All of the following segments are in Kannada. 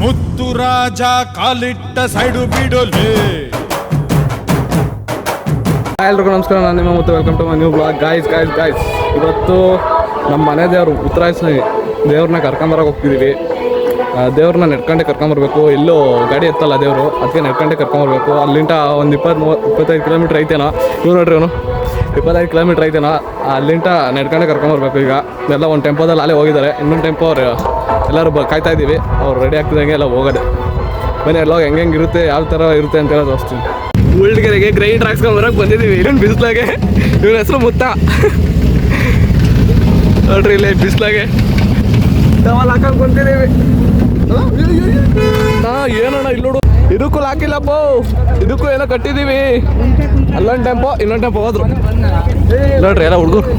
ಮುತ್ತು ರಾಜ ಕಾಲಿಟ್ಟ ಸೈಡು ಬಿಡೋಲೆ. ಎಲ್ರಿಗೂ ನಮಸ್ಕಾರ, ನಾನು ನಿಮ್ಮ ಮತ್ತು welcome to my new blog. Guys ಇವತ್ತು ನಮ್ಮ ಮನೆ ದೇವರು ಉತ್ತರಾಯಿಸಿ ದೇವ್ರನ್ನ ಕರ್ಕೊಂಬರಕ್ಕೆ ಹೋಗ್ತಿದ್ದೀವಿ. ದೇವ್ರನ್ನ ನೆಡ್ಕೊಂಡೆ ಕರ್ಕೊಂಬರ್ಬೇಕು. ಎಲ್ಲೋ ಗಾಡಿ ಎತ್ತಲ್ಲ ದೇವರು, ಅದಕ್ಕೆ ನೆಡ್ಕೊಂಡೆ ಕರ್ಕೊಂಬರ್ಬೇಕು. ಅಲ್ಲಿಂದ ಒಂದು 25 ಕಿಲೋಮೀಟ್ರ್ ಐತೇನೋ. ಇವ್ರು ನೋಡ್ರಿ ಅವನು 25 ಕಿಲೋಮೀಟ್ರ್ ಐತೇನೋ. ಅಲ್ಲಿಂದ ನೆಡ್ಕೊಂಡೆ ಕರ್ಕೊಂಬರ್ಬೇಕು. ಈಗ ಎಲ್ಲ ಒಂದು ಟೆಂಪೋದಲ್ಲಿ ಅಲ್ಲೇ ಹೋಗಿದ್ದಾರೆ. ಇನ್ನೊಂದು ಟೆಂಪೋ ಅವ್ರು ಎಲ್ಲರೂ ಕಾಯ್ತಾ ಇದ್ದೀವಿ. ಅವ್ರು ರೆಡಿ ಆಗ್ತಿದ್ದಂಗೆ ಎಲ್ಲ ಹೋಗೋದೆ. ಬನ್ನಿ ಎಲ್ಲ ಹೆಂಗೆ ಇರುತ್ತೆ, ಯಾವ ಥರ ಇರುತ್ತೆ ಅಂತೆಲ್ಲ ತೋರಿಸ್ತೀನಿ. ಉಳ್ಳಿಗೆರೆಗೆ ಗ್ರೈಂಡ್ ಹಾಕ್ಸ್ಕೊಂಬರಕ್ಕೆ ಬಂದಿದ್ದೀವಿ. ಇಲ್ಲೊಂದು ಬಿಸಿಲಾಗೆ. ಇವನ ಹೆಸರು ಮುತ್ತ ನೋಡ್ರಿ, ಇಲ್ಲಿ ಬಿಸಿಲಾಗೆ ಟವಲ್ ಹಾಕೊಂಡು ಕುಂತಿದ್ದೀವಿ. ಏನಣ್ಣ ಇಲ್ಲಿ ನೋಡು, ಇದಕ್ಕೂ ಹಾಕಿಲ್ಲಪ್ಪ, ಇದಕ್ಕೂ ಏನೋ ಕಟ್ಟಿದ್ದೀವಿ. ಅಲ್ಲೊಂದು ಟೆಂಪೋ ಇನ್ನೊಂದು ಟೆಂಪೋ ಹೋದ್ರು ನೋಡ್ರಿ ಎಲ್ಲ ಹುಡುಗರು.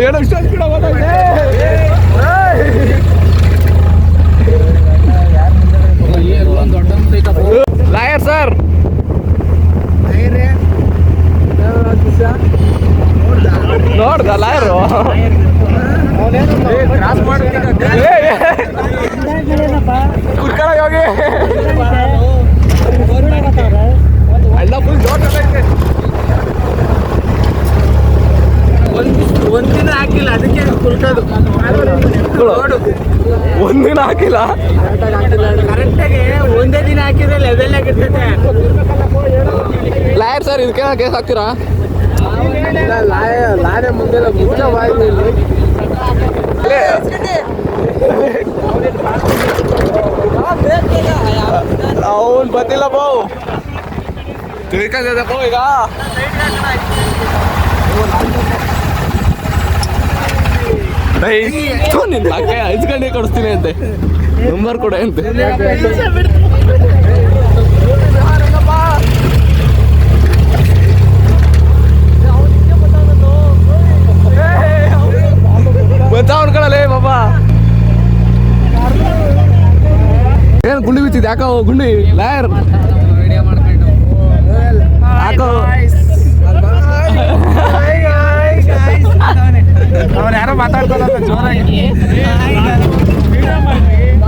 ಏನೋ ಇಷ್ಟ ಲಾಯರ್ ಸರ್, ನೋಡ್ದ ಲಾಯರು ಕುರ್ಕಳ ಹೋಗಿ ಅಣ್ಣ ಫುಲ್ ಒಂದಿನ ಹಾಕಿಲ್ಲ, ಅದಕ್ಕೆ ಕುಲ್ಕೋದು. ಒಂದಿನ ಹಾಕಿಲ್ಲ, ಕರೆಕ್ಟಾಗಿ ಒಂದೇ ದಿನ ಹಾಕಿದ್ರೆ ಲೆವೆಲ್ ಆಗಿರ್ತೈತೆ. ಲಾಯರ್ ಸರ್, ಇದಕ್ಕೆ ಕೇಸ್ ಹಾಕ್ತೀರಾ? ಲಾರೆ ಮುಂದೆಲ್ಲ ಮುಚ್ಚವಾಯ್ತು. ಅವ್ನು ಬಂದಿಲ್ಲ ಬೋ, ತಿಳ್ಕೊಂಡಿದ್ದಪ್ಪ. ಈಗ ನಿನ್ನ ಅಕ್ಕ 5 ಗಂಟೆಗೆ ಕೊಡಿಸ್ತೀನಿ ಅಂತೆ, ನಂಬರ್ ಕೊಡ ಅಂತೆ. ಅವನ ಕಡಲೇ ಬಾಬಾ, ಏನು ಗುಂಡಿ ಬಿತ್ತಿದ್ ಯಾಕೋ ಗುಂಡಿ ಲಾಯರ್ ಯಾಕೋ ಅವ್ರು ಯಾರೋ ಮಾತಾಡ್ತಾರಲ್ಲ ಜೋರಾಗಿ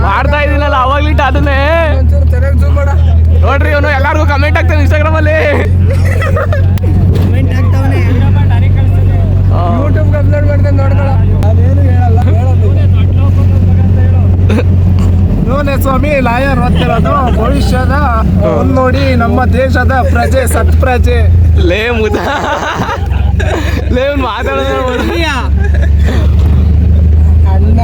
ಮಾಡ್ತಾ ಇದ್ದೀನಲ್ಲ ಅವಾಗ್ಲಿಟ್ಟ ಅದನ್ನೇ ನೋಡ್ರಿ. ಅವನು ಎಲ್ಲಾರ್ಗು ಕಮೆಂಟ್ ಆಗ್ತಾನೆ ಇನ್ಸ್ಟಾಗ್ರಾಮ್ ಅಲ್ಲಿ. ಯೂಟ್ಯೂಬ್ ಅಪ್ಲೋಡ್ ಮಾಡ್ಕೊಂಡು ನೋಡ್ಕೊಳ್ಳ. ಅದೇನು ಹೇಳಲ್ಲ, ನೋನೇ ಸ್ವಾಮಿ ಲಾಯರ್ ಓದ್ತಿರೋದು. ಭವಿಷ್ಯದ ನೋಡಿ ನಮ್ಮ ದೇಶದ ಪ್ರಜೆ ಸತ್ಪ್ರಜೆ. ಲೇ ಮುದ ಲೇ ಮಾತಾಡೋದು ಅಣ್ಣ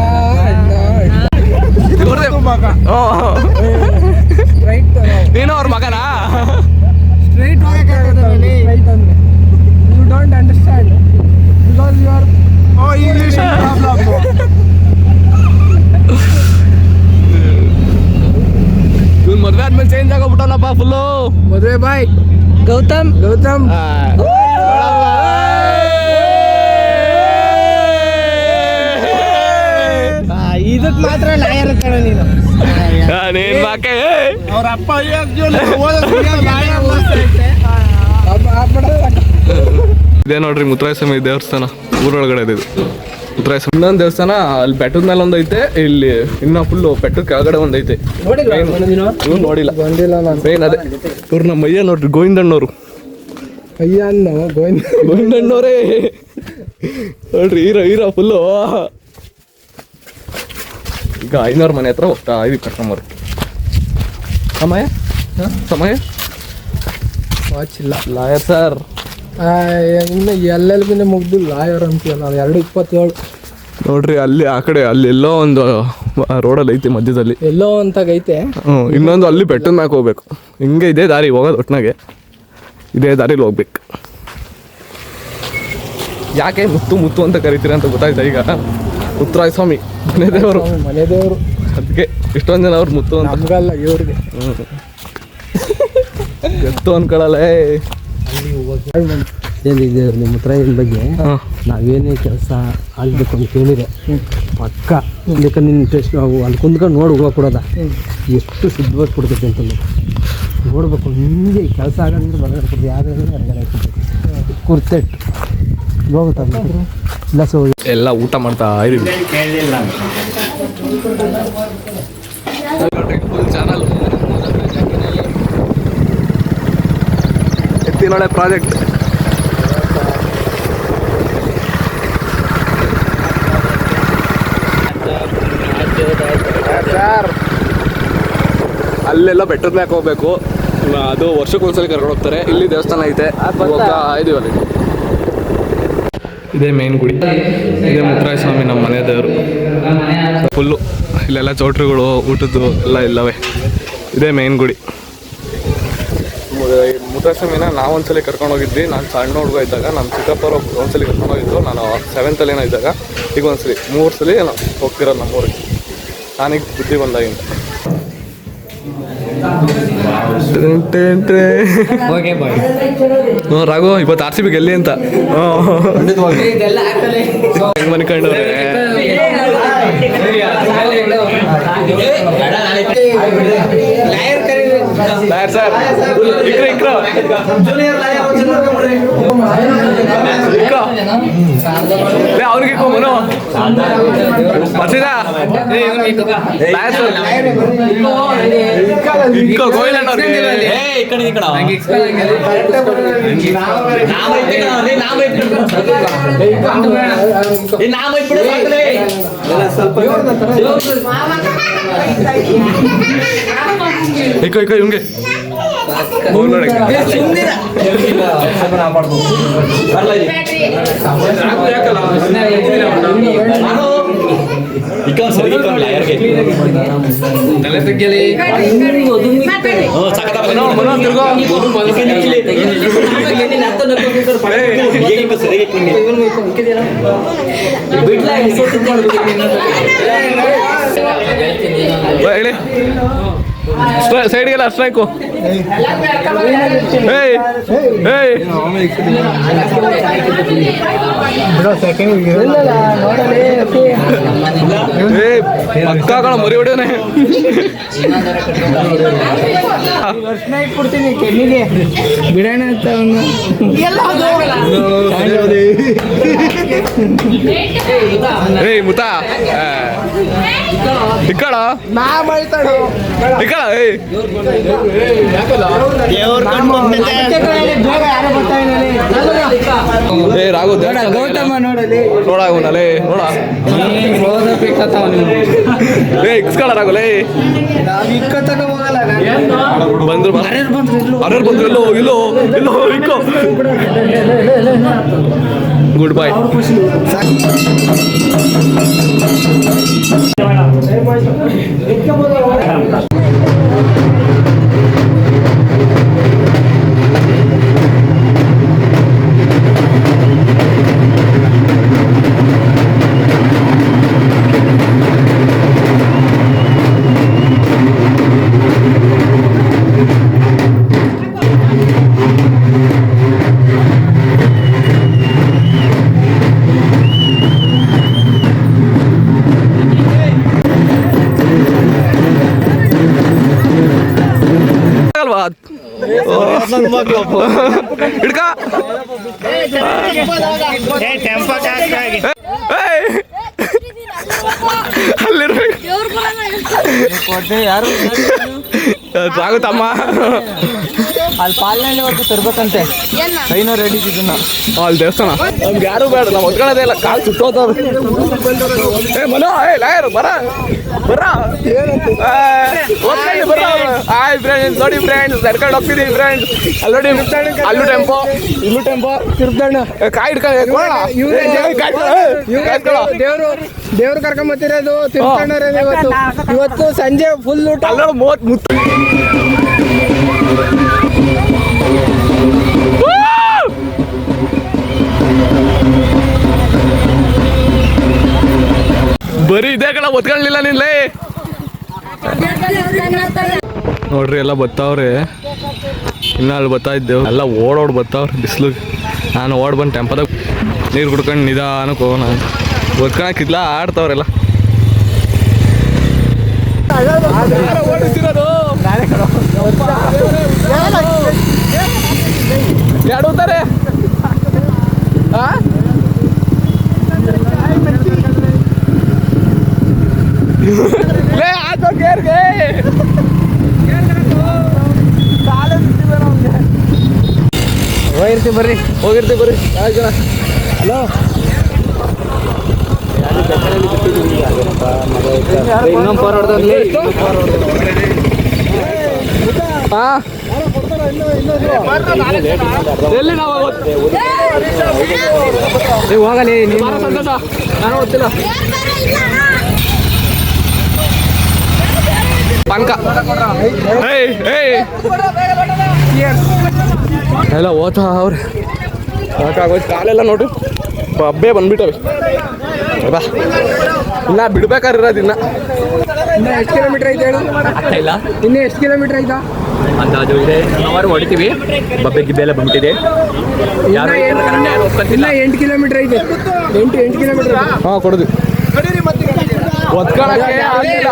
ನೀನು ಅವ್ರ ಮಗನಾ? ಸ್ಟ್ರೈಟ್ ಹೋಗಕ್ಕಾಗಲ್ಲ. You don't understand because you are English problem. ಇವ್ನು ಮದುವೆ ಆದ್ಮೇಲೆ ಚೇಂಜ್ ಆಗೋಗ್ಬಿಟ್ಟವನಪ್ಪ ಫುಲ್ಲು. ಮದುವೆ ಬಾಯ್ ಗೌತಮ್ ಇದಕ್ ಮಾತ್ರ ಲಾಯರ್ ಕಣ ನೀನು. ನೀನ್ ಬಾಕೆ ಅವ್ರ ಅಪ್ಪ ಇದೇ ನೋಡ್ರಿ ಮುತ್ತರಾಯಸ್ವಾಮಿ ದೇವಸ್ಥಾನ ಊರೊಳಗಡೆ ಇದೆ. ಮುತ್ತರಾಯಸ್ವಾಮಿ ಇನ್ನೊಂದು ದೇವಸ್ಥಾನ ಅಲ್ಲಿ ಬೆಟ್ಟದ ಮೇಲೆ ಒಂದೈತೆ, ಇಲ್ಲಿ ಇನ್ನ ಫುಲ್ಲು ಬೆಟ್ಟದ ಕೆಳಗಡೆ ಒಂದೈತೆ. ಇವ್ನು ನೋಡಿಲ್ಲ ಮೇನ್ ಅದೇ. ಇವ್ರು ನಮ್ಮ ಅಯ್ಯ ನೋಡ್ರಿ, ಗೋವಿಂದಣ್ಣವ್ರು. ಗೋವಿಂದಣ್ಣವ್ರೇ ನೋಡ್ರಿ, ಹೀರೋ ಫುಲ್ಲು. ಈಗ 500 ಮನೆ ಹತ್ರ ಹೋಗ್ತಾ ಇದೀವಿ ಕರ್ಕೊಂಬರು. ಸಮಯ ವಾಚಿಲ್ಲ ಲಾಯರ್ ಸರ್. ಇನ್ನು ಎಲ್ಲೆಲ್ಬಿನ ಮುಗ್ದು ಲಾಯರ್ ಅಂತೀವಲ್ಲ. 2:27 ನೋಡ್ರಿ, ಅಲ್ಲಿ ಆ ಕಡೆ ಅಲ್ಲಿ ಎಲ್ಲೋ ಒಂದು ರೋಡಲ್ಲಿ ಐತಿ ಮಧ್ಯದಲ್ಲಿ ಎಲ್ಲೋ ಅಂತಾಗೈತೆ. ಇನ್ನೊಂದು ಅಲ್ಲಿ ಬೆಟ್ಟದ ಮ್ಯಾಕೆ ಹೋಗ್ಬೇಕು. ಹಿಂಗೆ ಇದೇ ದಾರಿ ಹೋಗೋದು, ಒಟ್ಟಿನಾಗೆ ಇದೇ ದಾರಿಲಿ ಹೋಗ್ಬೇಕು. ಯಾಕೆ ಮುತ್ತು ಅಂತ ಕರಿತೀರ ಅಂತ ಗೊತ್ತಾಯ್ತಾ ಈಗ. ಉತ್ತರಾಯಸ್ವಾಮಿ ಮನೆ ದೇವರು, ಅದಕ್ಕೆ ಇಷ್ಟೊಂದು ಜನ ಅವ್ರು ಮುತ್ತು ಅಂತ. ನಮ್ಗಲ್ಲ, ಇವ್ರಿಗೆ ಎತ್ತು ಅನ್ಕೊಳ್ಳಲ್ಲ. ಏನಿದೆ ನಿಮ್ಮ ಉತ್ತರಾಯಣ ಬಗ್ಗೆ ನಾವೇನೇ ಕೆಲಸ ಆಗಬೇಕು ಅಂತ ಕೇಳಿದ್ರೆ ಪಕ್ಕ ಇದಕ್ಕೆ ನಿನ್ನ ಟೆಸ್ಟ್ ಅಲ್ಲಿ ಕುಂದ್ಕೊಂಡು ನೋಡಿ ಹೋಗೋ ಕೊಡೋದ ಎಷ್ಟು ಸಿದ್ಧವಾಗಿ ಕೊಡ್ತೈತೆ ಅಂತ ನೋಡ್ಬೇಕು. ನಿಮಗೆ ಕೆಲಸ ಆಗಂದ್ರೆ ಬರೋದು ಯಾರು ಕುರ್ತೆಟ್ ಹೋಗುತ್ತ ಇಲ್ಲ. ಸೊ ಎಲ್ಲ ಊಟ ಮಾಡ್ತಾ ಇದೀವಿ. Full channel Ettinahole project. ಅಲ್ಲೆಲ್ಲ ಬೆಟ್ಟದ ಮ್ಯಾಕ್ ಹೋಗ್ಬೇಕು, ಅದು ವರ್ಷಕ್ಕೊಂದ್ಸಲಿ ಕರ್ಕೊಂಡು ಹೋಗ್ತಾರೆ. ಇಲ್ಲಿ ದೇವಸ್ಥಾನ ಐತೆ, ಇದೀವಿ ಅಲ್ಲಿ. ಇದೇ ಮೇನ್ ಗುಡಿ, ಇದೇ ಮುತ್ತರಾಯ ಸ್ವಾಮಿ ನಮ್ಮ ಮನೆ ದೇವರು. ಫುಲ್ಲು ಇಲ್ಲೆಲ್ಲ ಚೌಟ್ರಿಗಳು, ಊಟದ್ದು ಎಲ್ಲ ಇಲ್ಲವೇ. ಇದೇ ಮೇನ್ ಗುಡಿ. ಮುತ್ತರಾಯ ಸ್ವಾಮಿನ ನಾವೊಂದ್ಸಲಿ ಕರ್ಕೊಂಡು ಹೋಗಿದ್ವಿ. ನಾನು ಸಣ್ಣ ಹುಡುಗ ಇದ್ದಾಗ ನಮ್ಮ ಚಿಕ್ಕಪ್ಪರು ಒಂದ್ಸಲಿ ಕರ್ಕೊಂಡು ಹೋಗಿದ್ರು. ನಾನು 7th ಏನೋ ಇದ್ದಾಗ. ಈಗ ಒಂದ್ಸಲಿ 3 ಸಲ ಏನೋ ಹೋಗ್ತಿರೋದು ನಮ್ಮೂರಿಗೆ. ನಾನೀಗ ಬುದ್ಧಿ ಬಂದಾಗಿಂದ. ರಾಘು ಇವತ್ತು RCB ಗೆಲ್ಲಿ ಅಂತ ಹೆಂಗ್ ಮನ್ಕೊಂಡವ್ರೆ. ಸರ್ ಅವ್ರಿಗೆ ಮನು ಬರ್ತಿದಾ ಗೋವಿಂದ ಇಕ್ಕ ಇವಂಗೆ ತಲೆ ತೆಗಿಯಲಿ ಹೇಳಿ ಸೈಡ್ಗೆಲ್ಲ ಸ್ಟ್ರೈಕು. ಪಕ್ಕ ಕಣ ಮರಿ ಹೊಡಿಯೋನೆ. ಕೊಡ್ತೀನಿ ಕೆನ್ನಿಗೆ ಬಿಡೋಣ ಅಂತ ಮುತ್ತ ಇಕ್ಕಳ ನಾ ಮಾಡ್ತಾಡು ಇಕ್ಕಳ ರಾಘು ಗೌತಮ ನೋಡಲಿ ನೋಡಾಗುನಲೇ ನೋಡ ಇಕ್ಸ್ಕೊಳ ರಾಘುಲೇ ಬಂದ್ರು ಅರ್ಯರ್ ಬಂದ್ರು ಎಲ್ಲೋ ಇಲ್ಲೋ ಎಲ್ಲೋ ಇಕ್ಕೋ. ಗುಡ್ ಬಾಯ್. ಹಿಡ್ಕ ಆಗುತ್ತಮ್ಮ. ಅಲ್ಲಿ ಪಾಲನೆ ಹೊತ್ತು ತರ್ಬೇಕಂತೆ ಕೈನೋ ರೆಡಿ ಇದನ್ನ ಅಲ್ಲಿ ದೇವಸ್ಥಾನ ನಮ್ಗೆ ಯಾರು ಬೇಡ, ನಾವು ಹೊತ್ಕೊಳ್ಳೋದೇ ಇಲ್ಲ. ಕಾಲು ಸುಟ್ಟೋದವ್ರು. ಮನೋ ಲಾಯರ್ ಬರ ಬರ ಬರ. ಹಾಯ್ ಫ್ರೆಂಡ್ಸ್, ನೋಡಿ ಫ್ರೆಂಡ್ಸ್ ನಡ್ಕೊಂಡು ಹೋಗ್ತಿದ್ದೀವಿ ಫ್ರೆಂಡ್ಸ್. ಅಲ್ಲಿ ನೋಡಿ ಅಲ್ಲೂ ಟೆಂಪೋ ಇಲ್ಲೂ ಟೆಂಪೋ ತಿರ್ದಣ್ಣ ಕಾಯಿ ದೇವ್ರು ಕರ್ಕೊಂಬತ್ತಿರೋದು ತಿರ್ಕೊಂಡ್ರೆ ಇವತ್ತು ಸಂಜೆ ಫುಲ್ ಊಟ. ಅಲ್ಲ 30 ಮುತ್ತು ಬರೀ ಇದೇ ಕಡೆ ಒತ್ಕೊಳ್ಳಿಲ್ಲ ನಿನ್ಲೇ. ನೋಡ್ರಿ ಎಲ್ಲ ಬತ್ತಾವ್ರೆ. ಇನ್ನ ಅಲ್ಲಿ ಬರ್ತಾ ಇದ್ದೇವು ಎಲ್ಲ ಓಡೋಡ್ ಬತ್ತಾವ್ರೆ ಬಿಸಿಲು. ನಾನು ಓಡ್ ಬಂದು ಟೆಂಪದಾಗ ನೀರು ಕುಡ್ಕೊಂಡು ನಿಧಾನಕ್ಕೆ ಹೋಗೋಣ. ಒತ್ಕೊಳಕ್ಕಿಲ್ಲ ಆಡ್ತಾವ್ರೆಲ್ಲ. ಯಾಡುತ್ತಾರೆ ಲೇ ಹಾಕೋ ಗೇರ್ಗೆ ಹೋಗಿರ್ತೀವಿ ಬರ್ರಿ. ಹೋಗಿರ್ತೀವಿ ಬರ್ರಿ. ಹಲೋ ಇನ್ನೊಂದು ಫೋರ್ ಹೊಡೆದ್ರಲ್ಲಿ ಹಾಂ ಎಲ್ಲಿ ನಾವು ನೀವು ಹೋಗಲಿ ನೀವು ಸಂತೋಷ ನಾನು ಗೊತ್ತಿಲ್ಲ ಪಂಕ ಎಲ್ಲ ಓದ್ತಾ ಅವ್ರೆ ಸಾಕಾಗೋಯ್ತು ಕಾಲೆಲ್ಲ ನೋಡು ಹಬ್ಬೆ ಬಂದ್ಬಿಟ್ಟವೆ ಬಾ ಇನ್ನ ಬಿಡ್ಬೇಕಾಗಿರೋದು ಇನ್ನ ಎಷ್ಟು ಕಿಲೋಮೀಟ್ರ್ ಐತೆ ಹೇಳು? ಇಲ್ಲ ಇನ್ನೂ ಎಷ್ಟು ಕಿಲೋಮೀಟ್ರ್ ಆಯ್ತಾ? ಅಂದಾಜು ಇದೆ ನಾವು ಹೊಡಿತೀವಿ ಬಬ್ಬೆ ಗಿಬ್ಬೆ ಎಲ್ಲ ಬಂದ್ಬಿಟ್ಟಿದೆ ಯಾರು ಇಲ್ಲ 8 ಕಿಲೋಮೀಟ್ರ್ ಐತೆ. 8 ಕಿಲೋಮೀಟ್ರ್. ಹಾಂ ಕೊಡೋದು ಒತ್ಕೊಳಕ್ಕೆ ಆಗ್ಲಿಲ್ಲ.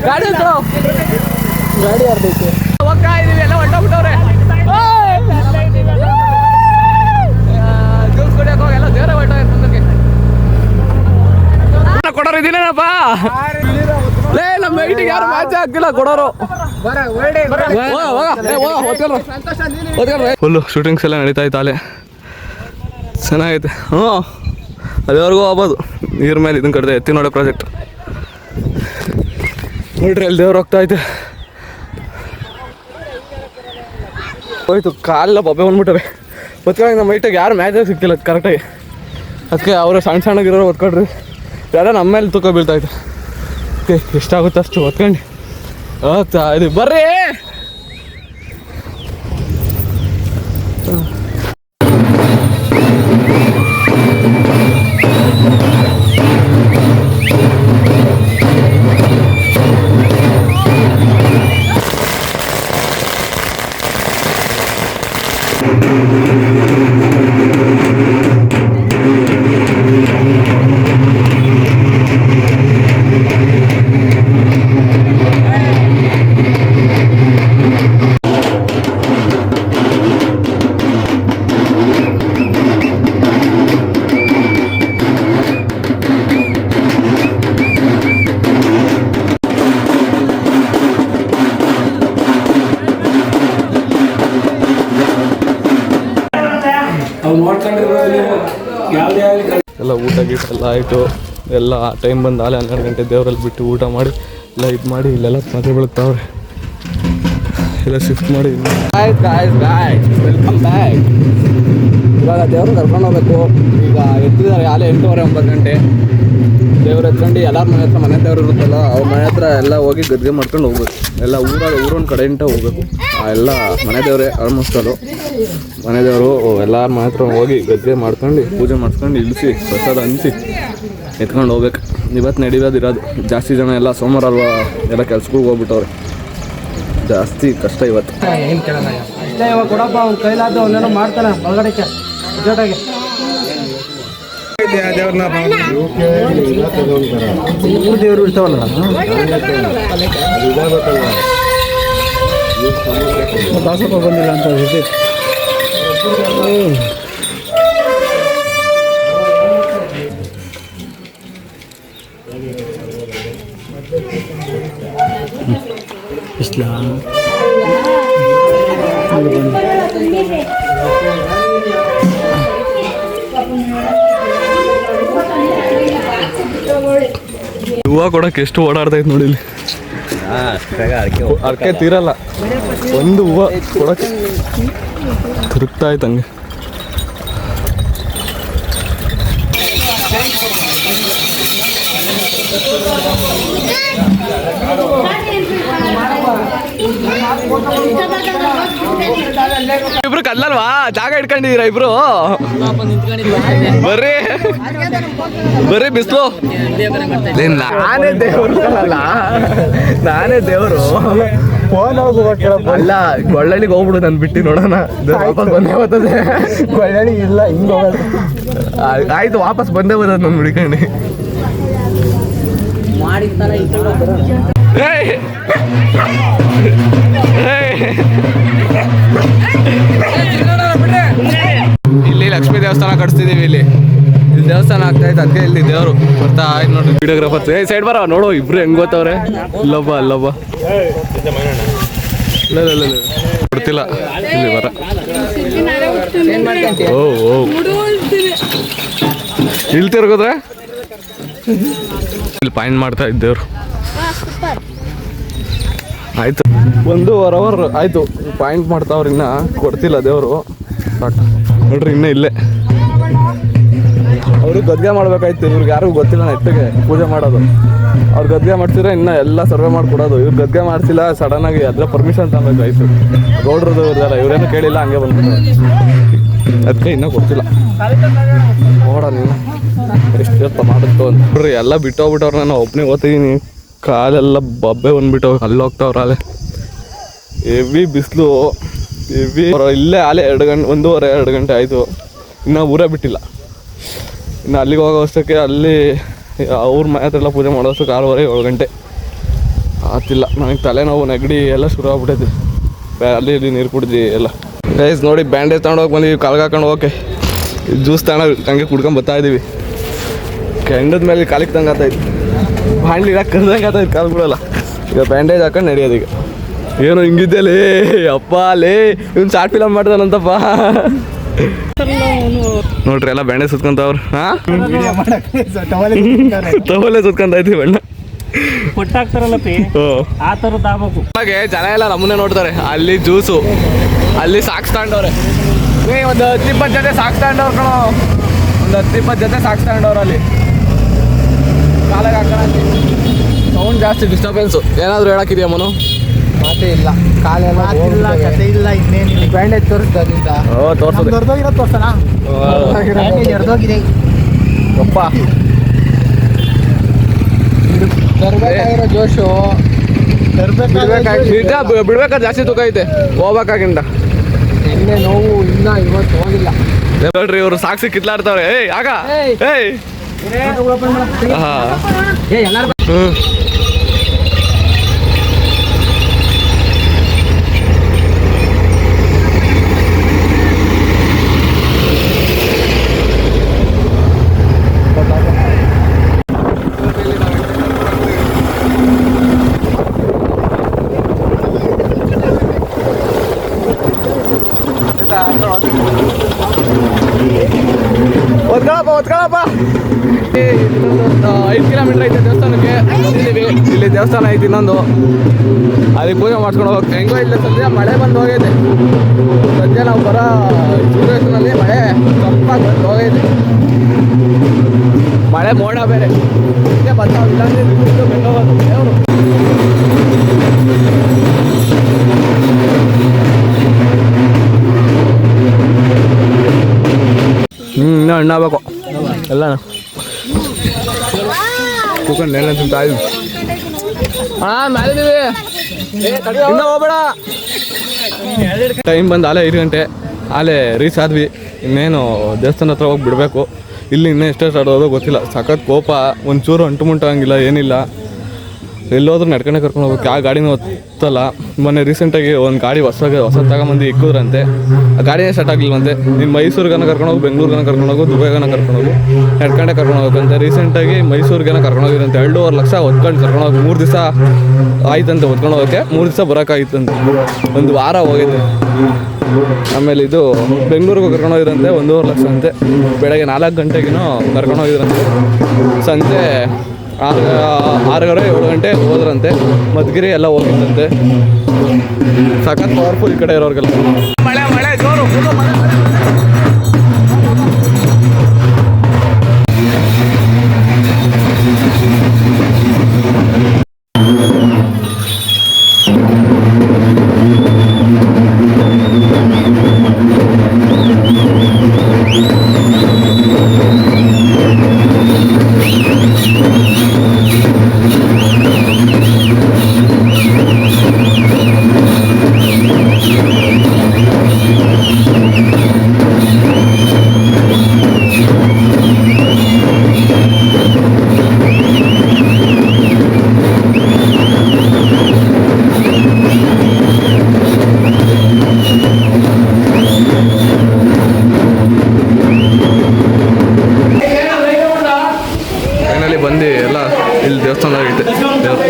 ಗಾಡಿ ಆಡ್ಬೇಕು. ಹೋಗ್ತಾ ಇದೀವಿ ಎಲ್ಲ ಹೊಂಟೋಗ್ಬಿಟ್ಟವ್ರೆ ಜ್ಯೂಸ್ ಕುಡಿಯಕ್ಕೆ ಹೋಗಿ ಎಲ್ಲ ದೇವ್ರ ಹೊಂಟೋಗಿ ಮುಂದಕ್ಕೆ ಕೊಡೋರು ಇದೀನೇನಪ್ಪ ಲೇ ನಮ್ಮ ಮೈಟಿಗೆ ಯಾರು ಮ್ಯಾಚ್ ಹಾಕಿಲ್ಲ ಕೊಡೋರು ಫುಲ್ಲು ಶೂಟಿಂಗ್ಸ್ ಎಲ್ಲ ನಡೀತಾ ಇತ್ತು ಅಲ್ಲೇ ಚೆನ್ನಾಗೈತೆ ಹ್ಞೂ ಅಲ್ಲಿವರೆಗೂ ಹೋಗ್ಬೋದು ನೀರ್ ಮೇಲೆ ಇದನ್ನ ಕಟ್ಟಿದೆ ಎತ್ತಿ ನೋಡೋ ಪ್ರಾಜೆಕ್ಟ್ ನೋಡ್ರಿ ಅಲ್ಲಿ ದೇವ್ರು ಹೋಗ್ತಾ ಐತೆ ಹೋಯ್ತು ಕಾಲೆಲ್ಲ ಬಬ್ಬೆ ಬಂದ್ಬಿಟ್ಟವೆ ಒತ್ಕೊಂಡಾಗ ನಮ್ಮ ಮೈಟಿಗೆ ಯಾರು ಮ್ಯಾಚೇ ಸಿಕ್ತಿಲ್ಲ ಕರೆಕ್ಟಾಗಿ ಅದಕ್ಕೆ ಅವರು ಸಣ್ಣ ಸಣ್ಣಗಿರೋರು ಒತ್ಕೊಳ್ರಿ ಎಲ್ಲ ನಮ್ಮ ಮೇಲೆ ತೂಕ ಬೀಳ್ತಾಯಿತ್ತು ಓಕೆ ಎಷ್ಟಾಗುತ್ತೆ ಅಷ್ಟು ಒತ್ಕೊಂಡು ಹೋಗ್ತಾ ಇದು ಬರ್ರಿ ಎಲ್ಲ ಊಟ ಗೀಟ ಎಲ್ಲ ಆಯಿತು ಎಲ್ಲ ಟೈಮ್ ಬಂದು ಆಲೆ 12 ಗಂಟೆ ದೇವರಲ್ಲಿ ಬಿಟ್ಟು ಊಟ ಮಾಡಿ ಎಲ್ಲ ಇದು ಮಾಡಿ ಇಲ್ಲೆಲ್ಲ ಪಾತ್ರೆ ಬೆಳಗ್ತಾವ್ರೆ ಎಲ್ಲ ಶಿಫ್ಟ್ ಮಾಡಿ ವೆಲ್ಕಮ್ ಬ್ಯಾಕ್ ಇವಾಗ ದೇವ್ರನ್ನ ಕರ್ಕೊಂಡು ಹೋಗ್ಬೇಕು ಈಗ ಎತ್ತಿದ್ದಾರೆ ಆಲೆ 8:30 9 ಗಂಟೆ ದೇವ್ರು ಎತ್ಕೊಂಡು ಎಲ್ಲರ ಮನೆ ಹತ್ರ ಮನೆ ದೇವ್ರು ಇರುತ್ತಲ್ಲ ಅವ್ರ ಮನೆ ಹತ್ರ ಎಲ್ಲ ಹೋಗಿ ಗದ್ಗೆ ಮಾಡ್ಕೊಂಡು ಹೋಗ್ಬೇಕು ಎಲ್ಲ ಊರೊಂದು ಕಡೆಯಿಂದ ಹೋಗ್ಬೇಕು ಎಲ್ಲ ಮನೆ ದೇವರೇ ಆಲ್ಮೋಸ್ಟ್ ಅಲ್ಲೂ ಮನೆ ದೇವರು ಎಲ್ಲರ ಮನೆ ಹತ್ರ ಹೋಗಿ ಗದ್ದೆ ಮಾಡ್ಕೊಂಡು ಪೂಜೆ ಮಾಡ್ಕೊಂಡು ಇಳಿಸಿ ಪ್ರಸಾದ ಹಂಚಿ ಎತ್ಕೊಂಡು ಹೋಗ್ಬೇಕು ಇವತ್ತು ನಡಿಯೋದಿರೋದು ಜಾಸ್ತಿ ಜನ ಎಲ್ಲ ಸೋಮವಾರ ಅಲ್ವಾ ಎಲ್ಲ ಕೆಲ್ಸಕ್ಕೆ ಹೋಗ್ಬಿಟ್ಟವ್ರೆ ಜಾಸ್ತಿ ಕಷ್ಟ ಇವತ್ತು ಏನು ಕೇಳೋಣ ಅಷ್ಟೇ ಇವಾಗ ಕೊಡಪ್ಪ ಅವ್ನ ಕೈಲಾದ ಅವನೇನೋ ಮಾಡ್ತಾನೆ ಒಳಗಡೆಗೆ ಜೋಟಾಗೆ ದೇವರು ಇರ್ತಾವಲ್ಲ ದಾಸಪ್ಪ ಬಂದಿಲ್ಲ ಅಂತ ಇಸ್ಲಾಂ ಹೂವು ಕೊಡಕ್ಕೆ ಎಷ್ಟು ಓಡಾಡ್ತೈತೆ ನೋಡಿ ಇಲ್ಲಿ ಅರ್ಕೆ ತೀರಲ್ಲ ಒಂದು ಹೂವು ಕೊಡಕ್ಕೆ ತಿರುಗ್ತಾ ಇತ್ತು ಹಂಗೆ ಇಬ್ರು ಕಲ್ಲಲ್ವಾ ಜಾಗ ಇಟ್ಕೊಂಡಿದೀರ ಇಬ್ರು ಬರ್ರಿ ಬರ್ರಿ ಬಿಸ್ಲು ನಾನೇ ದೇವ್ರು ನಾನೇ ದೇವರು ಫೋನ್ ಅಲ್ಲ ಗೊಳ್ಳಳ್ಳಿಗೆ ಹೋಗ್ಬಿಡು ನಾನು ಬಿಟ್ಟು ನೋಡೋಣ ವಾಪಸ್ ಬಂದೇ ಬರ್ತದೆ ಗೊಳ್ಳಳ್ಳಿ ಇಲ್ಲ ಹಿಂಗೆ ಹೋಗೋದು ಆಯ್ತು ವಾಪಸ್ ಬಂದೇ ಬರೋದು ನಾನು ಹುಡ್ಕೊಂಡು ಇಲ್ಲಿ ಲಕ್ಷ್ಮೀ ದೇವಸ್ಥಾನ ಕಟ್ಸ್ತಿದೀವಿ ಇಲ್ಲಿ ಇಲ್ಲಿ ದೇವಸ್ಥಾನ ಆಗ್ತಾ ಇತ್ತು, ಅದಕ್ಕೆ ಇಲ್ಲಿ ದೇವರು ಬರ್ತಾ ಆಯ್ತು ನೋಡಿ. ವಿಡಿಯೋಗ್ರಾಫರ್ಸ್ ಸೈಡ್ ಬರ ನೋಡು, ಇಬ್ರು ಹೆಂಗ್ ಗೊತ್ತವ್ರೆ. ಇಲ್ಲೊಬ್ಬ ಇಲ್ಲ ಕೊಡ್ತಿಲ್ಲ ಇಲ್ಲಿ ಬರ. ಇಲ್ಲಿ ತಿರ್ಗೋದ್ರೆ ಇಲ್ಲಿ ಪಾಯಿಂಟ್ ಮಾಡ್ತಾ ಇದ್ದೇವ್ರು. ಆಯ್ತು 1.5 ಅವರ್ ಆಯ್ತು ಪಾಯಿಂಟ್ ಮಾಡ್ತಾವ್ರು, ಇನ್ನ ಕೊಡ್ತಿಲ್ಲ ದೇವರು. ನೋಡ್ರಿ ಇನ್ನೂ ಇಲ್ಲೇ ಅವರು ಗದ್ಗೆ ಮಾಡ್ಬೇಕಾಯ್ತು. ಇವ್ರಿಗೆ ಯಾರಿಗೂ ಗೊತ್ತಿಲ್ಲ ನೆಟ್ಟಿಗೆ ಪೂಜೆ ಮಾಡೋದು. ಅವ್ರು ಗದ್ಗೆ ಮಾಡ್ತಿದ್ರೆ ಇನ್ನು ಎಲ್ಲ ಸರ್ವೆ ಮಾಡಿಕೊಡೋದು. ಇವ್ರು ಗದ್ಗೆ ಮಾಡ್ತಿಲ್ಲ, ಸಡನ್ನಾಗಿ ಅದರ ಪರ್ಮಿಷನ್ ತಗೋಬೇಕಾಯ್ತು. ಗೌಡ್ರದ್ದು ಇವ್ರದಲ್ಲ, ಇವರೇನು ಕೇಳಿಲ್ಲ, ಹಂಗೆ ಬಂದ್ಬಿಟ್ಟು ಅದಕ್ಕೆ ಇನ್ನೂ ಕೊಡ್ತಿಲ್ಲ. ನೋಡ ನೀನು ಎಷ್ಟು ಮಾಡುತ್ತೋ ಅಂತ ನೋಡ್ರಿ. ಎಲ್ಲ ಬಿಟ್ಟೋಗ್ಬಿಟ್ಟವ್ರು, ನಾನು ಒಬ್ಬನೇ ಓದ್ತಿದ್ದೀನಿ. ಕಾಲೆಲ್ಲ ಬಬ್ಬೆ ಬಂದ್ಬಿಟ್ಟು ಅಲ್ಲಿ ಹೋಗ್ತಾವ್ರ. ಅಲ್ಲೇ ಹೆವಿ ಬಿಸಿಲು, ಹೆವಿ. ಇಲ್ಲೇ ಆಲೆ 1.5-2 ಗಂಟೆ ಆಯಿತು, ಇನ್ನೂ ಊರೇ ಬಿಟ್ಟಿಲ್ಲ. ಇನ್ನು ಅಲ್ಲಿಗೆ ಹೋಗೋ ಅಷ್ಟಕ್ಕೆ ಅಲ್ಲಿ ಅವ್ರ ಮನೆ ಹತ್ರ ಎಲ್ಲ ಪೂಜೆ ಮಾಡೋ ಅಷ್ಟಕ್ಕೆ 6:30-7 ಗಂಟೆ ಆಗ್ತಿಲ್ಲ. ನನಗೆ ತಲೆನೋವು, ನೆಗಡಿ ಎಲ್ಲ ಶುರು ಆಗ್ಬಿಟ್ಟೈತಿ. ಅಲ್ಲಿ ಇಲ್ಲಿ ನೀರು ಕುಡಿದ್ವಿ ಎಲ್ಲ. ಗೈಸ್ ನೋಡಿ, ಬ್ಯಾಂಡೇಜ್ ತೊಗೊಂಡೋಗಿ ಬಂದೀವಿ ಕಾಲ್ಗೆ ಹಾಕೊಂಡು. ಓಕೆ, ಜ್ಯೂಸ್ ತಗೊಂಡು ಹಂಗೆ ಕುಡ್ಕೊಂಡು ಬರ್ತಾ ಇದ್ದೀವಿ. ಕೆಂಡದ ಮೇಲೆ ಕಾಲಿಗೆ ತಂಗೆ ಆಗ್ತಾಯಿತ್ತು, ಬಾಂಡ್ಲಿ ಇಡಕ್ಕೆ ಕರ್ದಂಗೆ ಆಗ್ತಾಯಿತ್ತು ಕಾಲು ಬಿಡೋಲ್ಲ. ಈಗ ಬ್ಯಾಂಡೇಜ್ ಹಾಕೊಂಡು ನಡೆಯೋದು. ಈಗ ಏನೋ ಹಿಂಗಿದ್ದೆ ಲೇ ಅಪ್ಪ, ಲೇ ಇವ್ನು ಶಾರ್ಟ್ ಫಿಲಮ್ ಮಾಡ್ದಾನಂತಪ್ಪ. ನೋಡ್ರಿ ಎಲ್ಲ ಬ್ಯಾಂಡೇಜ್ ಸುತ್ಕೊಂತವ್ರು. ಟವಲೇ ಸುತ್ಕೊಂತ ಇದ್ದೀವಿ ಬಣ್ಣ ಕೊಟ್ಟಾಕ್ತಾರಲ್ಲಪ್ಪಿ, ಆ ಥರದ್ದು ಆಗ್ಬೇಕು. ಹಾಗೆ ಜನ ಎಲ್ಲ ನಮ್ಮನ್ನೇ ನೋಡ್ತಾರೆ. ಅಲ್ಲಿ ಜ್ಯೂಸು, ಅಲ್ಲಿ ಸಾಕ್ಸ್ ತಗೊಂಡವ್ರೆ. ಒಂದು 10-20 ಜೊತೆ ಸಾಕ್ಸ್ ತಗೊಂಡವ್ರು ಕಣೋ, ಒಂದು 10-20 ಜೊತೆ ಸಾಕ್ಸ್ ತಗೊಂಡವ್ರು. ಅಲ್ಲಿ ಕಾಲಾಗ ಹಾಕೋಣ. ಸೌಂಡ್ ಜಾಸ್ತಿ, ಡಿಸ್ಟರ್ಬೆನ್ಸು. ಏನಾದರೂ ಹೇಳಕ್ಕಿದೆಯಾ ಮನು? ಮಾತೇ ಇಲ್ಲ, ಕಾಲೆಲ್ಲ ಕತೆ ಇಲ್ಲ, ಇನ್ನೇನಿಲ್ಲ. ಬ್ಯಾಂಡೇಜ್ ತೋರಿಸ್ದಾಗಿಂದ ತೋರ್ಸೋದು ಹೊರದೋಗಿರೋ ತೋರ್ಸೋಣ. ಹೊರದೋಗಿದೆ ಅಪ್ಪ, ತರಬೇಕಾಗಿರೋ ಜೋಶು ನಿಜ. ಬಿಡ್ಬೇಕಾದ್ರೆ ಜಾಸ್ತಿ ತೂಕ ಐತೆ, ಹೋಗ್ಬೇಕಾಗಿಂದ. ಎಣ್ಣೆ ನೋವು ಇನ್ನ ಇವತ್ತು ಹೋಗಿಲ್ಲ. ನೋಡ್ರಿ ಇವರು ಸಾಕ್ಷಿ ಕಿತ್ಲಾಡ್ತಾವ್ರೆ. ಏಯ್ ಆಗ ಏಯ್ ಒತ್ಕೊಳಪ್ಪ. 5 ಕಿಲೋಮೀಟರ್ ಐತೆ ದೇವಸ್ಥಾನಕ್ಕೆ. ಇಲ್ಲಿ ದೇವಸ್ಥಾನ ಐತಿ ಇನ್ನೊಂದು, ಅದಕ್ಕೆ ಪೂಜೆ ಮಾಡ್ಸ್ಕೊಂಡು ಹೋಗಕ್ಕೆ. ಹೆಂಗೋ ಇಲ್ಲ ಸದ್ಯ ಮಳೆ ಬಂದು ಹೋಗೈತೆ. ಸದ್ಯ ನಾವು ಬರೋ ಸೂರ್ಯನಲ್ಲಿ ಮಳೆ ಕಪ್ಪಾಗಿ ಬಂದು ಹೋಗೈತೆ. ಮಳೆ ಮೋಡ ಬೇರೆ ಬರ್ತಾವ, ಇಲ್ಲಾಂದ್ರೆ ಬೆಂಗಳೂರು ದೇವರು. ಇನ್ನೂ ಹಣ್ಣಾಗಬೇಕು ಎಲ್ಲ ಕೂಕೊಂಡು ನೆನೆ ತಿಂತಾ ಇದ್ವಿ. ಮೇಲಿದ್ದೀವಿ, ಇನ್ನೂ ಹೋಗ್ಬೇಡ. ಟೈಮ್ ಬಂದು ಆಲೇ 5 ಗಂಟೆ, ಆಲೇ ರೀಚ್ ಆದ್ವಿ. ಇನ್ನೇನು ದೇವಸ್ಥಾನ ಹತ್ರ ಹೋಗಿ ಬಿಡಬೇಕು. ಇಲ್ಲಿ ಇನ್ನೂ ಎಷ್ಟೇ ಸ್ಟಾರ್ಟ್ ಆಗೋದು ಗೊತ್ತಿಲ್ಲ. ಸಖತ್ ಕೋಪ, ಒಂಚೂರು ಅಂಟು ಮುಂಟಾಗಿಲ್ಲ, ಏನಿಲ್ಲ. ಎಲ್ಲೋದ್ರೂ ನಡ್ಕೊಂಡೆ ಕರ್ಕೊಂಡು ಹೋಗ್ಬೇಕು. ಯಾವ ಗಾಡಿನೂ ಹೊತ್ತಲ್ಲ. ಮೊನ್ನೆ ರೀಸೆಂಟಾಗಿ ಒಂದು ಗಾಡಿ ಹೊಸ ತಗೊಂಬಂದು ಇಕ್ಕಿದ್ರಂತೆ, ಆ ಗಾಡಿನೇ ಸ್ಟಾರ್ಟ್ ಆಗಲಿಲ್ವಂತೆ. ನೀನು ಮೈಸೂರಿಗನ ಕರ್ಕೊಂಡೋಗಿ, ಬೆಂಗಳೂರಿಗನ ಕರ್ಕೊಂಡೋಗು, ದುಬೈಗನ ಕರ್ಕೊಂಡೋಗು, ನಡ್ಕೊಂಡೆ ಕರ್ಕೊಂಡು ಹೋಗ್ಬೇಕಂತೆ. ರೀಸೆಂಟಾಗಿ ಮೈಸೂರಿಗೇನ ಕರ್ಕೊಂಡೋಗಿರಂತೆ. 2.5 ಲಕ್ಷ ಹೊತ್ಕೊಂಡು ಕರ್ಕೊಂಡೋಗಿ 3 ದಿವಸ ಆಯ್ತಂತೆ ಹೊತ್ಕೊಂಡು ಹೋಗೋಕ್ಕೆ. 3 ದಿವಸ ಬರೋಕ್ಕಾಗಿತ್ತಂತೆ, 1 ವಾರ ಹೋಗೈತೆ. ಆಮೇಲೆ ಇದು ಬೆಂಗಳೂರಿಗೆ ಕರ್ಕೊಂಡೋಗಿರಂತೆ, 1.5 ಲಕ್ಷ ಅಂತೆ. ಬೆಳಗ್ಗೆ 4 ಗಂಟೆಗೇನೋ ಕರ್ಕೊಂಡೋಗಿದ್ರಂತೆ. ಸಂಜೆ 6-7 ಗಂಟೆ ಹೋದ್ರಂತೆ. ಮಧುಗಿರಿ ಎಲ್ಲ ಹೋಗಿದ್ದಂತೆ. ಸಖತ್ ಪವರ್ಫುಲ್ ಈ ಕಡೆ ಇರೋರಿಗೆಲ್ಲ. ಮಳೆ ಮಳೆ ಜೋರು, ಮಳೆ. ಇಲ್ಲಿ ದೇವಸ್ಥಾನ ಆಗೈತೆ ದೇವ್ರು.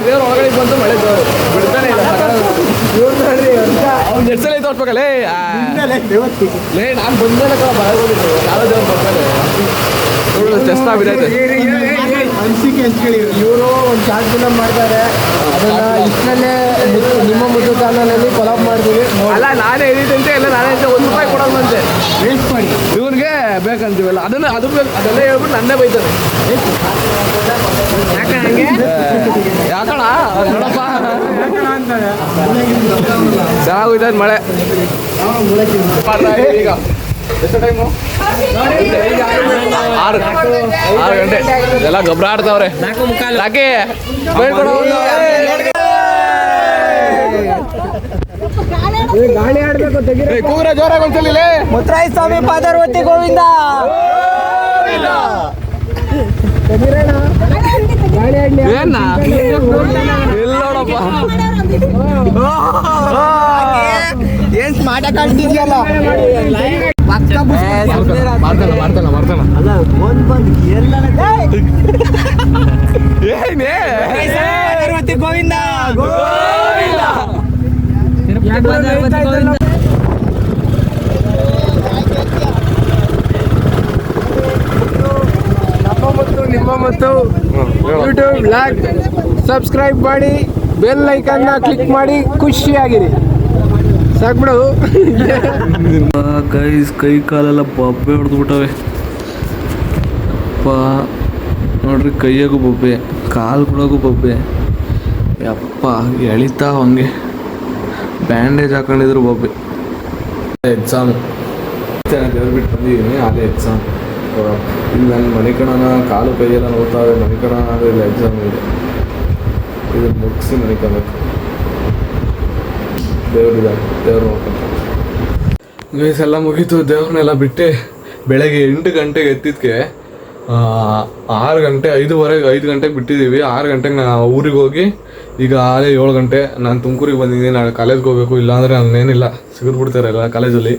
ದೇವ್ರ ಒಳಗಡೆ ಬಂದು ಮಳೆ ಬಿಡ್ತಾನೆ ಇಲ್ಲ. ಅವ್ನು ಎಷ್ಟು ಸಲ ತೋರ್ಸ್ಬೇಕಲ್ಲೇ ಲೇ ನಾನು ಬಂದ್ಮೇಲೆ ಬರೋದಿತ್ತು ಯಾವ ದೇವ್ರು ಬರ್ತಾನೆ ಚೆಸ್ಟ್ ಬಿದ್ದೈತೆ. ಅನಿಸಿಕೆ ಹಂಚ್ಕೊಳ್ಳಿ. ಇವರು ಒಂದು ಶಾರ್ಟ್ ಫಿಲಮ್ ಮಾಡ್ತಾರೆ, ಅದನ್ನ ಇಷ್ಟರಲ್ಲೇ ನಿಮ್ಮ ಮುದ್ದು ಚಾನಲಲ್ಲಿ ಕೊಲಾಬ್ ಮಾಡ್ತೀವಿ. ಅಲ್ಲ ನಾನೇ ಹೇಳಿದಂತೆ ಎಲ್ಲ ನಾನೇ ₹1 ಕೊಡೋದಂತೆ ವೇಸ್ಟ್ ಮಾಡಿ ಇವನಿಗೆ ಬೇಕಂತೀವಲ್ಲ ಅದನ್ನ ಅದು ಅದೆಲ್ಲ ಹೇಳ್ಬಿಟ್ಟು ನನ್ನೇ ಬೈತಾರೆ. ಯಾಕಣ ನೋಡಪ್ಪ ಚೆನ್ನಾಗೋಯ್ತದ ಮಳೆ ಈಗ. ಎಷ್ಟು ಟೈಮು? 6 ಗಂಟೆ. ಎಲ್ಲ ಗೊಬ್ಬರ ಆಡ್ತಾವ್ರೆ. ಯಾಕೆ ಗಾಳಿ ಆಡ್ಬೇಕು. ಕೂಗ್ರ ಜೋರಾಗಿ ಒಂದ್ಸಲ ಮುತ್ತರಾಯ ಸ್ವಾಮಿ ಪಾರ್ವತಿ ಗೋವಿಂದ. ಗಾಳಿ ಆಡ್ಲಿ ಏನ ಇಲ್ಲ ನೋಡಪ್ಪ. ಏನ್ ಸ್ಮಾರ್ಟ್ ಆಗಿ ಕಾಣ್ತಿದ್ಯಲ್ಲ. ಮಾಡ್ತಾನ ಏನೇ ಪಾರ್ವತಿ ಗೋವಿಂದ. ನಿಮ್ಮ ಮತ್ತು ಯೂಟ್ಯೂಬ್ ಲೈಕ್ ಸಬ್ಸ್ಕ್ರೈಬ್ ಮಾಡಿ, ಬೆಲ್ ಐಕನ್ನ ಕ್ಲಿಕ್ ಮಾಡಿ, ಖುಷಿಯಾಗಿರಿ. ಸಾಕ್ಬಿಡು ಗೈಸ್. ಕೈ ಕಾಲೆಲ್ಲ ಬೊಬ್ಬೆ ಹೊಡೆದ್ಬಿಟ್ಟವೆ ಅಪ್ಪ. ನೋಡ್ರಿ ಕೈಯಾಗೂ ಬೊಬ್ಬೆ, ಕಾಲು ಕೊಡೋಗೂ ಬೊಬ್ಬೆ. ಯಪ್ಪ ಎಳಿತಾ ಹಂಗೆ ಬ್ಯಾಂಡೇಜ್ ಹಾಕೊಂಡಿದ್ರು ಬೊಬ್ಬೆ. ಎಕ್ಸಾಮ್ ದೇವ್ರು ಬಿಟ್ಟು ಬಂದಿದ್ದೀನಿ, ಅದೇ ಎಕ್ಸಾಮ್. ಇಲ್ಲಿ ನನ್ನ ಮನೆ ಕಣನ ಕಾಲು ಕೈಯೆಲ್ಲ ನೋಡ್ತಾ ಇದೆ. ಮನೆ ಕಣ ಆದರೆ ಇಲ್ಲ ಎಕ್ಸಾಮ್ ಇದೆ. ಇದನ್ನು ಮುಗಿಸಿ ಮನೆ ಕಬೇಕು. ದೇವ್ರು ನೋಡ್ಕೊಂತ ಗೈಸ್ ಎಲ್ಲ ಮುಗೀತು. ದೇವ್ರನ್ನೆಲ್ಲ ಬಿಟ್ಟು ಬೆಳಗ್ಗೆ 8 ಗಂಟೆಗೆ ಎತ್ತಿದ್ಕೆ 6 ಗಂಟೆ 5 ಗಂಟೆಗೆ ಬಿಟ್ಟಿದ್ದೀವಿ. 6 ಗಂಟೆಗೆ ನಾನು ಊರಿಗೆ ಹೋಗಿ ಈಗ ಆಲೇ 7 ಗಂಟೆ ನಾನು ತುಮಕೂರಿಗೆ ಬಂದಿದ್ದೀನಿ. ನಾಳೆ ಕಾಲೇಜ್ಗೆ ಹೋಗ್ಬೇಕು, ಇಲ್ಲಾಂದರೆ ನಾನೇನಿಲ್ಲ ಸಿಗಿದ್ಬಿಡ್ತಾರೆ ಎಲ್ಲ ಕಾಲೇಜಲ್ಲಿ.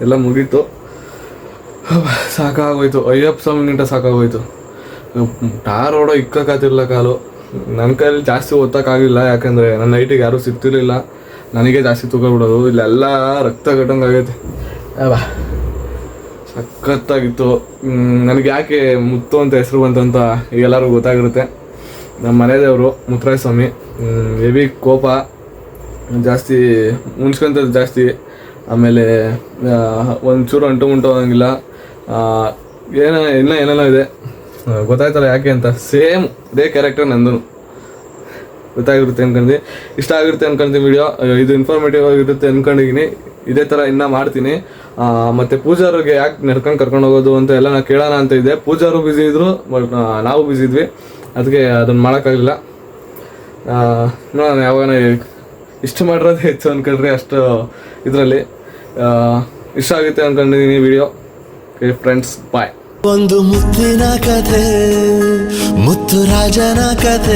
ಎಲ್ಲ ಮುಗೀತು. ಸಾಕಾಗೋಯ್ತು. ಅಯ್ಯಪ್ಪ ಸ್ವಾಮಿಗಿಂತ ಸಾಕಾಗೋಯ್ತು. ಟಾರ್ ಓಡೋ ಇಕ್ಕಾತಿರ್ಲ ಕಾಲು. ನನ್ನ ಕೈಯಲ್ಲಿ ಜಾಸ್ತಿ ಓದಕ್ಕಾಗಿಲ್ಲ, ಯಾಕಂದರೆ ನನ್ನ ನೈಟಿಗೆ ಯಾರೂ ಸಿಗ್ತಿರ್ಲಿಲ್ಲ. ನನಗೆ ಜಾಸ್ತಿ ತೂಕ ಬಿಡೋದು. ಇಲ್ಲೆಲ್ಲ ರಕ್ತ ಕಟ್ಟಂಗೆ ಆಗೈತೆ. ಸಖತ್ತಾಗಿತ್ತು. ನನಗೆ ಯಾಕೆ ಮುತ್ತು ಅಂತ ಹೆಸರು ಬಂತಂತ ಈಗೆಲ್ಲರಿಗೂ ಗೊತ್ತಾಗಿರುತ್ತೆ. ನಮ್ಮ ಮನೆ ದೇವರು ಮುತ್ತರಾಯ ಸ್ವಾಮಿ. ಹೆವಿ ಕೋಪ ಜಾಸ್ತಿ, ಮುನ್ಸ್ಕೊಂತದ್ದು ಜಾಸ್ತಿ. ಆಮೇಲೆ ಒಂಚೂರು ಅಂಟು ಮುಂಟು ಹೋಗಂಗಿಲ್ಲ. ಏನೇನೋ ಇದೆ, ಗೊತ್ತಾಯ್ತಲ್ಲ ಯಾಕೆ ಅಂತ. ಸೇಮ್ ಇದೇ ಕ್ಯಾರೆಕ್ಟರ್ ನಂದು. ಗೊತ್ತಾಗಿರುತ್ತೆ ಅನ್ಕೊಂಡಿ, ಇಷ್ಟ ಆಗಿರುತ್ತೆ ಅನ್ಕೊಂತೀನಿ ವಿಡಿಯೋ. ಇದು ಇನ್ಫಾರ್ಮೇಟಿವ್ ಆಗಿರುತ್ತೆ ಅನ್ಕೊಂಡಿದ್ದೀನಿ. ಇದೇ ಥರ ಇನ್ನೂ ಮಾಡ್ತೀನಿ. ಮತ್ತು ಪೂಜಾರಿಗೆ ಯಾಕೆ ಕರ್ಕೊಂಡು ಹೋಗೋದು ಅಂತ ಎಲ್ಲ ನಾನು ಕೇಳೋಣ ಅಂತ ಇದ್ದೆ. ಪೂಜಾರು ಬ್ಯುಸಿ ಇದ್ದರು, ಬಟ್ ನಾವು ಬ್ಯುಸಿ ಇದ್ವಿ. ಅದಕ್ಕೆ ಅದನ್ನು ಮಾಡೋಕ್ಕಾಗಲಿಲ್ಲ. ನೋಡೋಣ ಯಾವಾಗ ಇಷ್ಟು ಮಾಡಿರೋದು ಹೆಚ್ಚು ಅನ್ಕೊಂಡ್ರೆ ಅಷ್ಟು ಇದರಲ್ಲಿ ಇಷ್ಟ ಆಗುತ್ತೆ ಅನ್ಕೊಂಡಿದ್ದೀನಿ ವಿಡಿಯೋ. Friends bye. ಒಂದು ಮುತ್ತಿನ ಕಥೆ, ಮುತ್ತು ರಾಜನ ಕಥೆ.